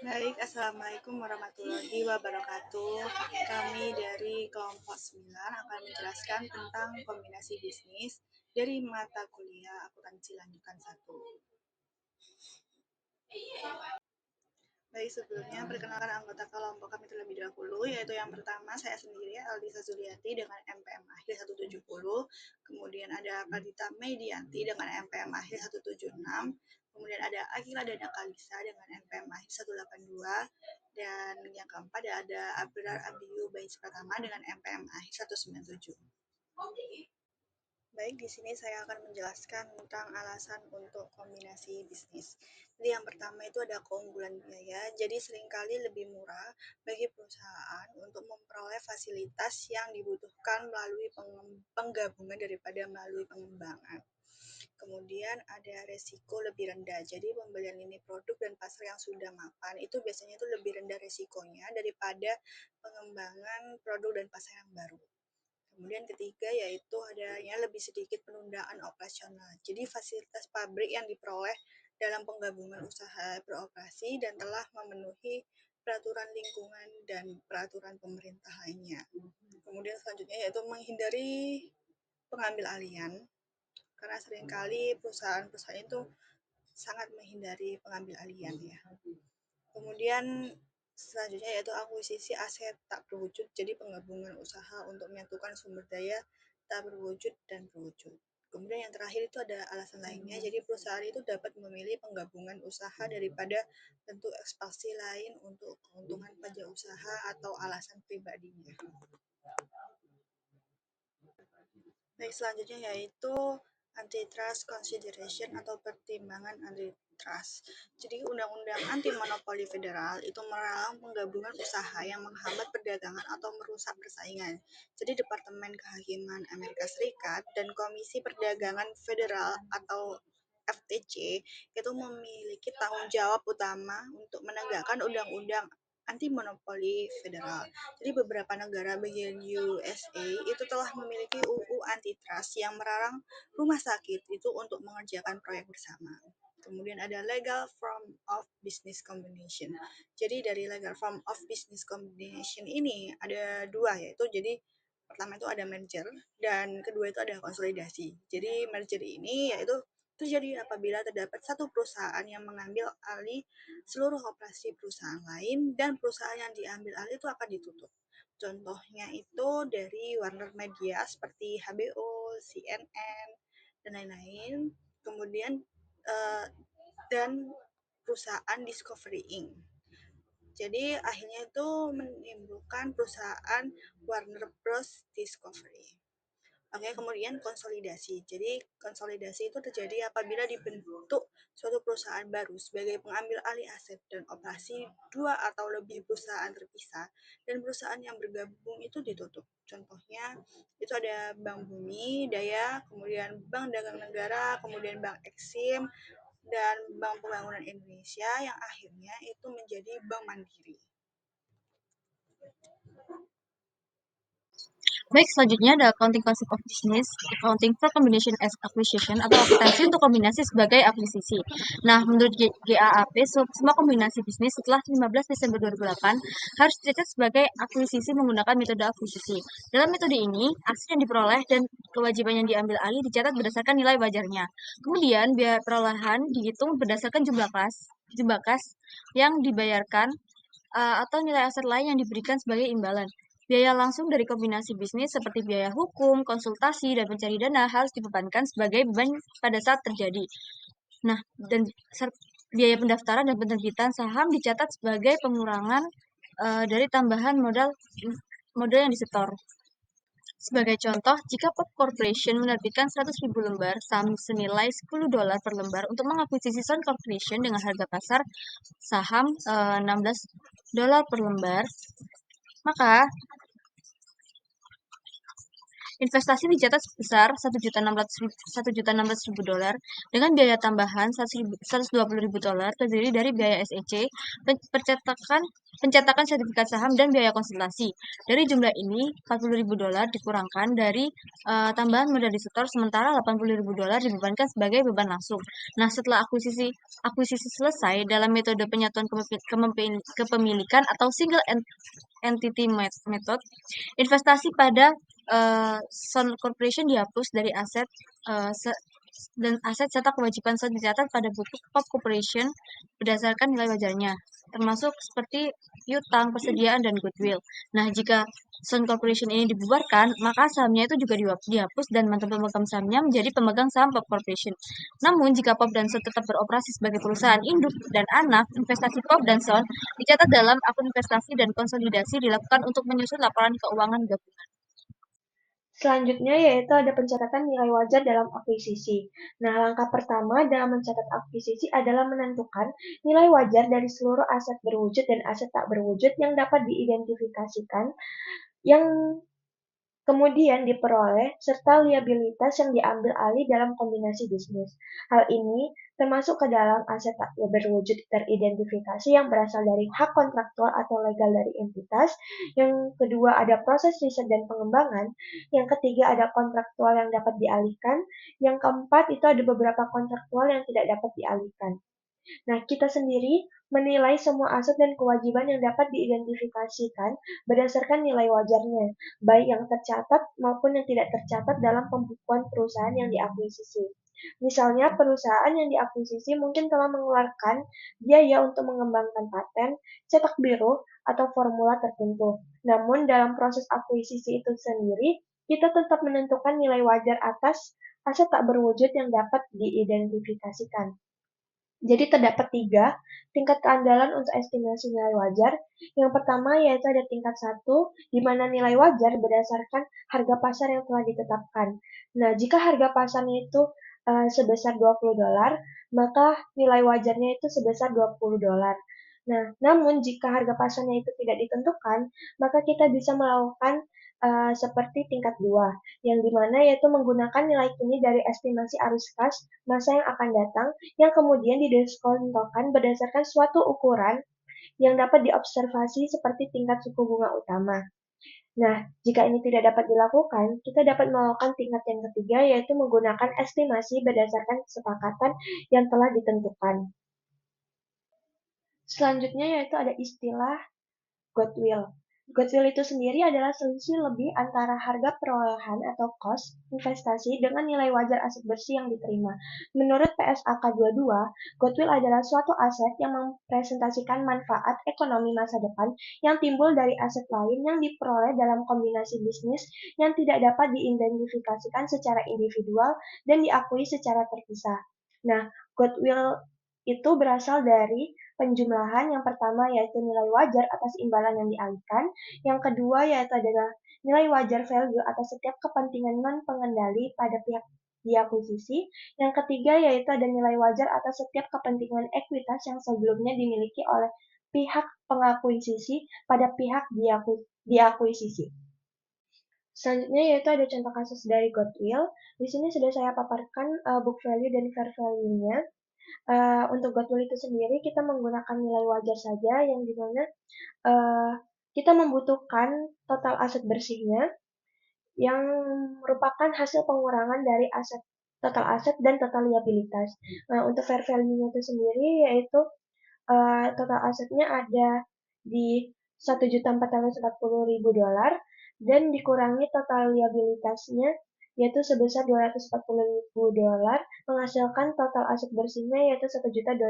Baik, Assalamualaikum warahmatullahi wabarakatuh. Kami dari kelompok 9 akan menjelaskan tentang kombinasi bisnis dari mata kuliah akuntansi lanjutan 1. Baik, sebelumnya perkenalkan anggota kelompok kami terlebih dahulu, yaitu yang pertama saya sendiri, Aldisa Zuliati dengan MPM akhir 170, kemudian ada Kadita Medianti dengan MPM akhir 176, kemudian ada Akila Dana Kalisa dengan MPM akhir 182, dan yang keempat ada Abrar Abiyu Bais Pratama dengan MPM akhir 197. Baik, di sini saya akan menjelaskan tentang alasan untuk kombinasi bisnis. Jadi yang pertama itu ada keunggulan biaya, jadi seringkali lebih murah bagi perusahaan untuk memperoleh fasilitas yang dibutuhkan melalui penggabungan daripada melalui pengembangan. Kemudian ada resiko lebih rendah, jadi pembelian lini produk dan pasar yang sudah mapan itu biasanya itu lebih rendah resikonya daripada pengembangan produk dan pasar yang baru. Kemudian ketiga yaitu adanya lebih sedikit penundaan operasional. Jadi fasilitas pabrik yang diperoleh dalam penggabungan usaha beroperasi dan telah memenuhi peraturan lingkungan dan peraturan pemerintah lainnya. Kemudian selanjutnya yaitu menghindari pengambil alihan, karena seringkali perusahaan-perusahaan itu sangat menghindari pengambil alihan ya. Kemudian selanjutnya yaitu akuisisi aset tak berwujud, jadi penggabungan usaha untuk menyatukan sumber daya tak berwujud dan berwujud. Kemudian yang terakhir itu ada alasan lainnya, jadi perusahaan itu dapat memilih penggabungan usaha daripada bentuk ekspansi lain untuk keuntungan pajak usaha atau alasan pribadinya. Baik, selanjutnya yaitu antitrust consideration atau pertimbangan antitrust. Jadi Undang-Undang Anti Monopoli Federal itu melarang penggabungan usaha yang menghambat perdagangan atau merusak persaingan. Jadi Departemen Kehakiman Amerika Serikat dan Komisi Perdagangan Federal atau FTC itu memiliki tanggung jawab utama untuk menegakkan undang-undang anti monopoli federal. Jadi beberapa negara bagian USA itu telah memiliki UU antitrust yang melarang rumah sakit itu untuk mengerjakan proyek bersama. Kemudian ada legal form of business combination. Jadi dari legal form of business combination ini ada dua, yaitu jadi pertama itu ada merger dan kedua itu ada konsolidasi. Jadi merger ini yaitu terjadi apabila terdapat satu perusahaan yang mengambil alih seluruh operasi perusahaan lain dan perusahaan yang diambil alih itu akan ditutup. Contohnya itu dari Warner Media seperti HBO, CNN, dan lain-lain. Kemudian dan perusahaan Discovery Inc. Jadi akhirnya itu menimbulkan perusahaan Warner Bros. Discovery. Oke, kemudian konsolidasi. Jadi konsolidasi itu terjadi apabila dibentuk suatu perusahaan baru sebagai pengambil alih aset dan operasi dua atau lebih perusahaan terpisah dan perusahaan yang bergabung itu ditutup. Contohnya itu ada Bank Bumi, Daya, kemudian Bank Dagang Negara, kemudian Bank Eksim, dan Bank Pembangunan Indonesia yang akhirnya itu menjadi Bank Mandiri. Baik, selanjutnya ada accounting concept of business, accounting for combination as acquisition atau akuntansi untuk kombinasi sebagai akuisisi. Nah, menurut GAAP, semua kombinasi bisnis setelah 15 Desember 2008 harus dicatat sebagai akuisisi menggunakan metode akuisisi. Dalam metode ini, aset yang diperoleh dan kewajiban yang diambil alih dicatat berdasarkan nilai wajarnya. Kemudian, biaya perolehan dihitung berdasarkan jumlah kas yang dibayarkan atau nilai aset lain yang diberikan sebagai imbalan. Biaya langsung dari kombinasi bisnis seperti biaya hukum, konsultasi, dan pencari dana harus dibebankan sebagai beban pada saat terjadi. Nah, dan biaya pendaftaran dan penerbitan saham dicatat sebagai pengurangan dari tambahan modal yang disetor. Sebagai contoh, jika Pop Corporation menerbitkan 100.000 lembar saham senilai $10 per lembar untuk mengakuisisi Sun Corporation dengan harga pasar saham $16 per lembar, maka Investasi dicatat sebesar $1.600.000 dengan biaya tambahan $120.000 terdiri dari biaya SEC, pencetakan sertifikat saham dan biaya konsultasi. Dari jumlah ini, $40.000 dikurangkan dari tambahan modal disetor, sementara $80.000 dibebankan sebagai beban langsung. Nah, setelah akuisisi selesai dalam metode penyatuan kepemilikan atau single entity method, investasi pada Sun Corporation dihapus dari aset dan aset serta kewajiban Sun dicatat pada buku Pop Corporation berdasarkan nilai wajarnya, termasuk seperti piutang, persediaan, dan goodwill. Nah, jika Sun Corporation ini dibubarkan, maka sahamnya itu juga dihapus dan mantan pemegang sahamnya menjadi pemegang saham Pop Corporation. Namun, jika Pop dan Sun tetap beroperasi sebagai perusahaan induk dan anak, investasi Pop dan Sun dicatat dalam akun investasi dan konsolidasi dilakukan untuk menyusun laporan keuangan gabungan. Selanjutnya yaitu ada pencatatan nilai wajar dalam akuisisi. Nah, langkah pertama dalam mencatat akuisisi adalah menentukan nilai wajar dari seluruh aset berwujud dan aset tak berwujud yang dapat diidentifikasikan yang kemudian diperoleh, serta liabilitas yang diambil alih dalam kombinasi bisnis. Hal ini termasuk ke dalam aset tak berwujud teridentifikasi yang berasal dari hak kontraktual atau legal dari entitas. Yang kedua ada proses riset dan pengembangan. Yang ketiga ada kontraktual yang dapat dialihkan. Yang keempat itu ada beberapa kontraktual yang tidak dapat dialihkan. Nah, kita sendiri menilai semua aset dan kewajiban yang dapat diidentifikasikan berdasarkan nilai wajarnya, baik yang tercatat maupun yang tidak tercatat dalam pembukuan perusahaan yang diakuisisi. Misalnya, perusahaan yang diakuisisi mungkin telah mengeluarkan biaya untuk mengembangkan paten, cetak biru, atau formula tertentu. Namun, dalam proses akuisisi itu sendiri, kita tetap menentukan nilai wajar atas aset tak berwujud yang dapat diidentifikasikan. Jadi terdapat 3 tingkat keandalan untuk estimasi nilai wajar. Yang pertama yaitu ada tingkat 1, di mana nilai wajar berdasarkan harga pasar yang telah ditetapkan. Nah, jika harga pasarnya itu sebesar $20, maka nilai wajarnya itu sebesar $20. Nah, namun jika harga pasarnya itu tidak ditentukan, maka kita bisa melakukan seperti tingkat 2, yang dimana yaitu menggunakan nilai kini dari estimasi arus kas masa yang akan datang yang kemudian didiskontokan berdasarkan suatu ukuran yang dapat diobservasi seperti tingkat suku bunga utama. Nah, jika ini tidak dapat dilakukan, kita dapat melakukan tingkat yang ketiga, yaitu menggunakan estimasi berdasarkan kesepakatan yang telah ditentukan. Selanjutnya yaitu ada istilah goodwill. Goodwill itu sendiri adalah selisih lebih antara harga perolehan atau cost investasi dengan nilai wajar aset bersih yang diterima. Menurut PSAK 22, goodwill adalah suatu aset yang mempresentasikan manfaat ekonomi masa depan yang timbul dari aset lain yang diperoleh dalam kombinasi bisnis yang tidak dapat diidentifikasikan secara individual dan diakui secara terpisah. Nah, goodwill itu berasal dari penjumlahan. Yang pertama yaitu nilai wajar atas imbalan yang dialihkan, yang kedua yaitu adalah nilai wajar value atas setiap kepentingan non-pengendali pada pihak diakuisisi, yang ketiga yaitu ada nilai wajar atas setiap kepentingan ekuitas yang sebelumnya dimiliki oleh pihak pengakuisisi pada pihak diakuisisi. Selanjutnya yaitu ada contoh kasus dari goodwill. Di sini sudah saya paparkan book value dan fair value-nya. Untuk goodwill itu sendiri kita menggunakan nilai wajar saja yang dimana kita membutuhkan total aset bersihnya yang merupakan hasil pengurangan dari total aset dan total liabilitas. Nah, untuk fair value-nya itu sendiri yaitu total asetnya ada di $1.440.000 dan dikurangi total liabilitasnya yaitu sebesar $240.000 menghasilkan total aset bersihnya yaitu $1.200.000.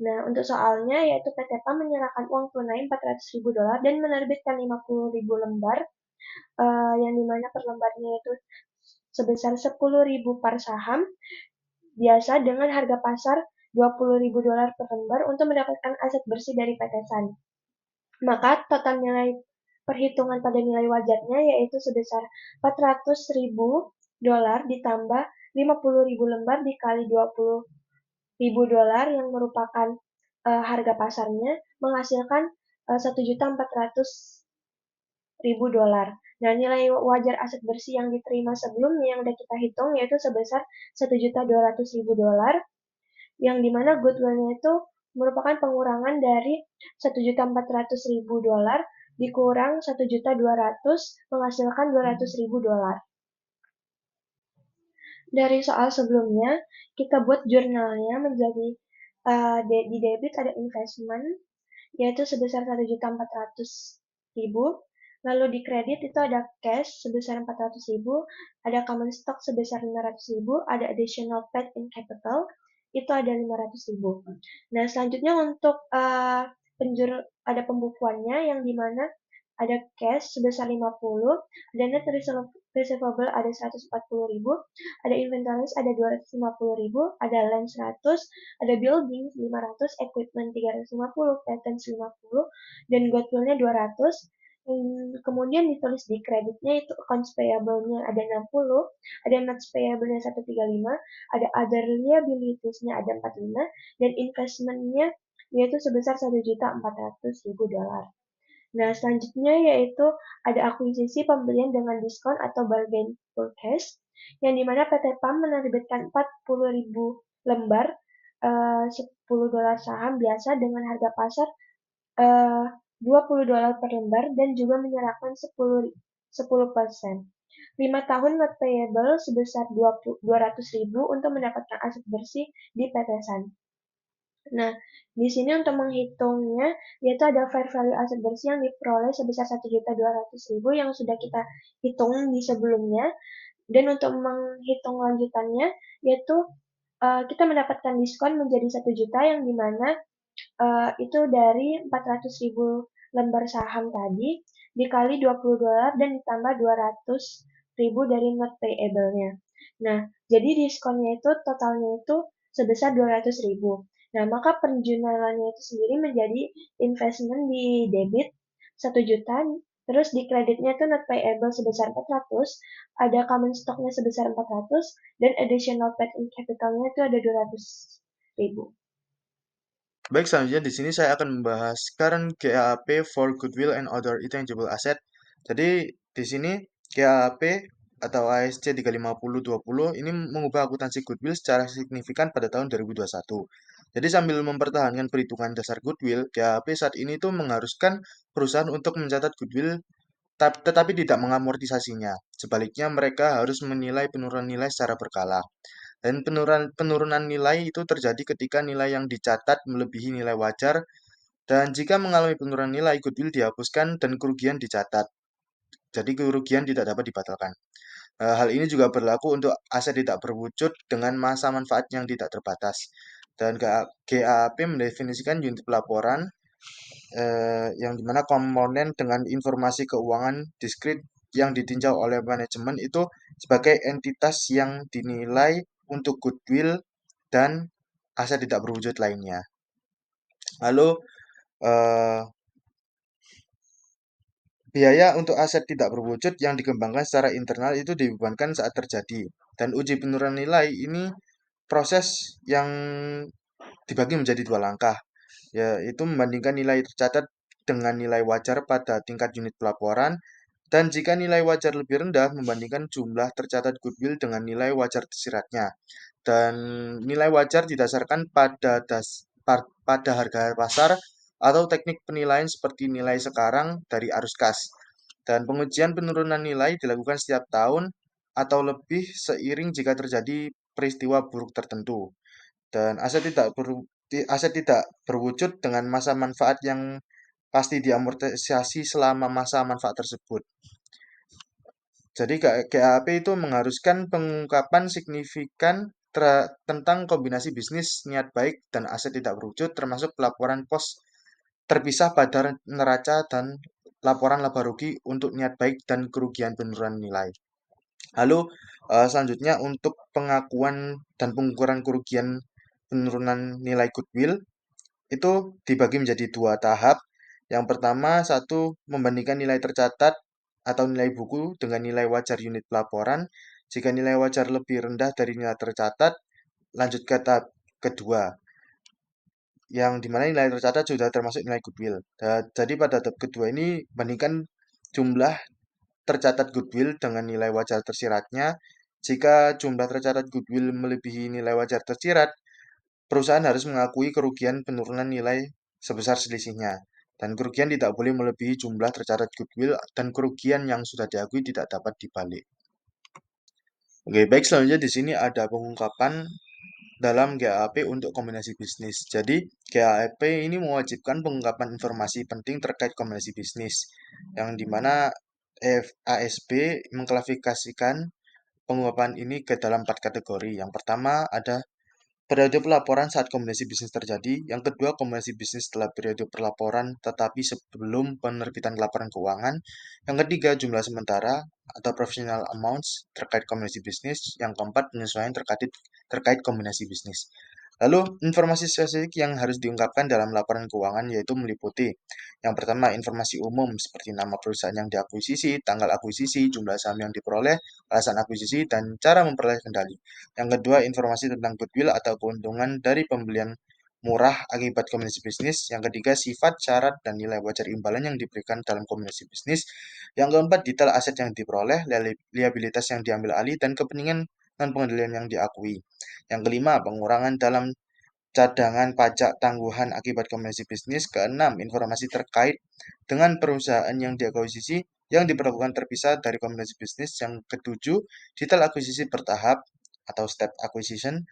Nah, untuk soalnya yaitu PT PAM menyerahkan uang tunai $400.000 dan menerbitkan 50.000 lembar yang dimana per lembarnya itu sebesar 10.000 per saham biasa dengan harga pasar $20.000 per lembar untuk mendapatkan aset bersih dari PT San. Maka total nilai perhitungan pada nilai wajarnya yaitu sebesar $400.000 ditambah 50.000 lembar dikali $20.000 yang merupakan harga pasarnya menghasilkan 1.400.000 $100.000. Nah, nilai wajar aset bersih yang diterima sebelumnya yang udah kita hitung yaitu sebesar $1.200.000, yang dimana goodwill-nya itu merupakan pengurangan dari $1.400.000 dikurang $1.200.000 menghasilkan $200.000. Dari soal sebelumnya, kita buat jurnalnya menjadi di debit ada investment, yaitu sebesar $1.400.000. Lalu di kredit itu ada cash sebesar $400.000, ada common stock sebesar $500.000, ada additional paid in capital, itu ada $500.000. Nah, selanjutnya untuk ada pembukuannya yang dimana ada cash sebesar 50, ada net receivable ada 140.000, ada inventories ada 250.000, ada land 100, ada building 500, equipment 350, patents 50, dan goodwill-nya 200. Kemudian ditulis di kreditnya itu accounts payable-nya ada 60, ada notes payable-nya 135, ada other liabilities-nya ada 45, dan investment-nya yaitu sebesar $1.400.000. Nah, selanjutnya yaitu ada akuisisi pembelian dengan diskon atau bargain purchase, yang dimana PT PAM menerbitkan 40.000 lembar $10 saham biasa dengan harga pasar $20 per lembar dan juga menyerahkan 10%. 5 tahun not payable sebesar 200.000 untuk mendapatkan aset bersih di PT San. Nah, di sini untuk menghitungnya, yaitu ada fair value aset bersih yang diperoleh sebesar $1.200.000 yang sudah kita hitung di sebelumnya. Dan untuk menghitung lanjutannya, yaitu kita mendapatkan diskon menjadi 1 juta yang dimana itu dari 400.000 lembar saham tadi dikali $20 dan ditambah 200.000 dari not payable-nya. Nah, jadi diskonnya itu totalnya itu sebesar 200.000. Nah, maka penjualannya itu sendiri menjadi investment di debit 1 juta, terus di kreditnya itu not payable sebesar 400, ada common stock-nya sebesar 400, dan additional paid in capital-nya itu ada 200.000. Baik, selanjutnya di sini saya akan membahas current GAAP for goodwill and other intangible asset. Jadi di sini GAAP atau ASC 35020 ini mengubah akuntansi goodwill secara signifikan pada tahun 2021. Jadi sambil mempertahankan perhitungan dasar goodwill, GAAP saat ini itu mengharuskan perusahaan untuk mencatat goodwill tetapi tidak mengamortisasinya. Sebaliknya mereka harus menilai penurunan nilai secara berkala. Dan penurunan nilai itu terjadi ketika nilai yang dicatat melebihi nilai wajar, dan jika mengalami penurunan nilai, goodwill dihapuskan dan kerugian dicatat. Jadi kerugian tidak dapat dibatalkan. Hal ini juga berlaku untuk aset tidak berwujud dengan masa manfaat yang tidak terbatas. Dan GAAP mendefinisikan unit pelaporan yang dimana komponen dengan informasi keuangan diskrit yang ditinjau oleh manajemen itu sebagai entitas yang dinilai untuk goodwill dan aset tidak berwujud lainnya. Lalu eh, biaya untuk aset tidak berwujud yang dikembangkan secara internal itu dibebankan saat terjadi. Dan uji penurunan nilai ini proses yang dibagi menjadi dua langkah, yaitu membandingkan nilai tercatat dengan nilai wajar pada tingkat unit pelaporan, dan jika nilai wajar lebih rendah, membandingkan jumlah tercatat goodwill dengan nilai wajar tersiratnya. Dan nilai wajar didasarkan pada harga pasar atau teknik penilaian seperti nilai sekarang dari arus kas. Dan pengujian penurunan nilai dilakukan setiap tahun atau lebih seiring jika terjadi peristiwa buruk tertentu. Dan aset tidak berwujud dengan masa manfaat yang pasti diamortisasi selama masa manfaat tersebut. Jadi GAAP itu mengharuskan pengungkapan signifikan tentang kombinasi bisnis niat baik dan aset tidak berwujud, termasuk pelaporan pos terpisah pada neraca dan laporan laba rugi untuk niat baik dan kerugian penurunan nilai. Lalu selanjutnya untuk pengakuan dan pengukuran kerugian penurunan nilai goodwill itu dibagi menjadi dua tahap. Yang pertama, satu, membandingkan nilai tercatat atau nilai buku dengan nilai wajar unit pelaporan. Jika nilai wajar lebih rendah dari nilai tercatat, lanjut ke tahap kedua, yang dimana nilai tercatat sudah termasuk nilai goodwill. Jadi pada tahap kedua ini bandingkan jumlah tercatat goodwill dengan nilai wajar tersiratnya. Jika jumlah tercatat goodwill melebihi nilai wajar tersirat, perusahaan harus mengakui kerugian penurunan nilai sebesar selisihnya. Dan kerugian tidak boleh melebihi jumlah tercatat goodwill dan kerugian yang sudah diakui tidak dapat dibalik. Oke, baik, selanjutnya di sini ada pengungkapan dalam GAAP untuk kombinasi bisnis. Jadi, GAAP ini mewajibkan pengungkapan informasi penting terkait kombinasi bisnis, yang dimana ASB mengklasifikasikan pengungkapan ini ke dalam 4 kategori. Yang pertama ada periode pelaporan saat kombinasi bisnis terjadi. Yang kedua, kombinasi bisnis setelah periode pelaporan tetapi sebelum penerbitan laporan keuangan. Yang ketiga, jumlah sementara atau provisional amounts terkait kombinasi bisnis. Yang keempat, penyesuaian terkait kombinasi bisnis. Lalu, informasi spesifik yang harus diungkapkan dalam laporan keuangan yaitu meliputi yang pertama, informasi umum seperti nama perusahaan yang diakuisisi, tanggal akuisisi, jumlah saham yang diperoleh, alasan akuisisi, dan cara memperoleh kendali. Yang kedua, informasi tentang goodwill atau keuntungan dari pembelian murah akibat kombinasi bisnis. Yang ketiga, sifat, syarat, dan nilai wajar imbalan yang diberikan dalam kombinasi bisnis. Yang keempat, detail aset yang diperoleh, liabilitas yang diambil alih, dan kepentingan dan pengendalian yang diakui. Yang kelima, pengurangan dalam cadangan pajak tangguhan akibat kombinasi bisnis. Keenam, informasi terkait dengan perusahaan yang diakuisisi yang diperlakukan terpisah dari kombinasi bisnis. Yang ketujuh, detail akuisisi bertahap atau step acquisition.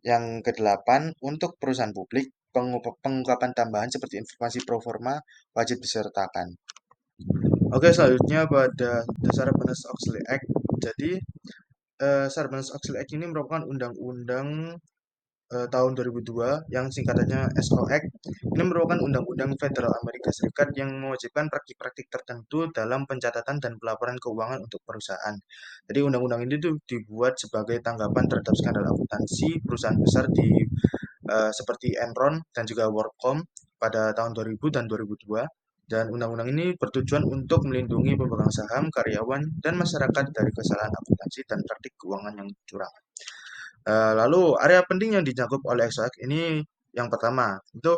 Yang kedelapan, untuk perusahaan publik, pengungkapan tambahan seperti informasi pro forma wajib disertakan. Oke, selanjutnya pada Sarbanes-Oxley Act. Jadi, Sarbanes-Oxley Act ini merupakan undang-undang tahun 2002 yang singkatannya SO Act. Ini merupakan undang-undang federal Amerika Serikat yang mewajibkan praktik-praktik tertentu dalam pencatatan dan pelaporan keuangan untuk perusahaan. Jadi undang-undang ini tuh dibuat sebagai tanggapan terhadap skandal akuntansi perusahaan besar seperti Enron dan juga WorldCom pada tahun 2000 dan 2002. Dan undang-undang ini bertujuan untuk melindungi pemegang saham, karyawan, dan masyarakat dari kesalahan akuntansi dan praktik keuangan yang curang. Lalu area penting yang dijangkau oleh EXO Act ini yang pertama itu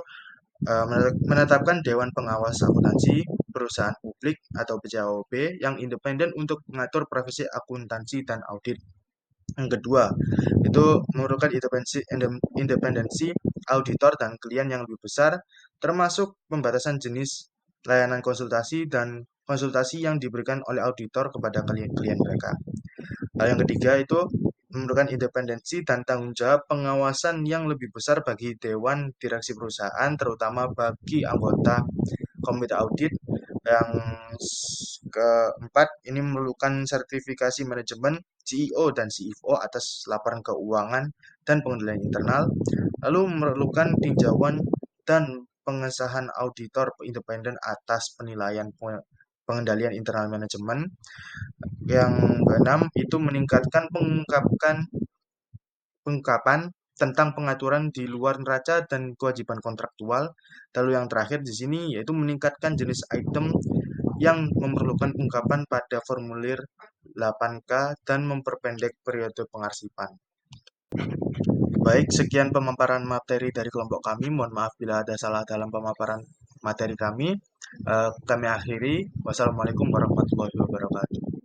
menetapkan Dewan Pengawas Akuntansi Perusahaan Publik atau BPAOP yang independen untuk mengatur profesi akuntansi dan audit. Yang kedua, itu memerlukan independensi auditor dan klien yang lebih besar, termasuk pembatasan jenis layanan konsultasi dan konsultasi yang diberikan oleh auditor kepada klien mereka. Lalu yang ketiga itu memerlukan independensi dan tanggung jawab pengawasan yang lebih besar bagi Dewan Direksi Perusahaan, terutama bagi anggota Komite Audit. Yang keempat, ini memerlukan sertifikasi manajemen CEO dan CFO atas laporan keuangan dan pengendalian internal. Lalu memerlukan tinjauan dan pengesahan auditor independen atas penilaian pengendalian internal manajemen. Yang keenam, itu meningkatkan pengungkapan tentang pengaturan di luar neraca dan kewajiban kontraktual. Lalu yang terakhir di sini yaitu meningkatkan jenis item yang memerlukan ungkapan pada formulir 8K dan memperpendek periode pengarsipan. Baik, sekian pemaparan materi dari kelompok kami. Mohon maaf bila ada salah dalam pemaparan materi kami. Kami akhiri. Wassalamualaikum warahmatullahi wabarakatuh.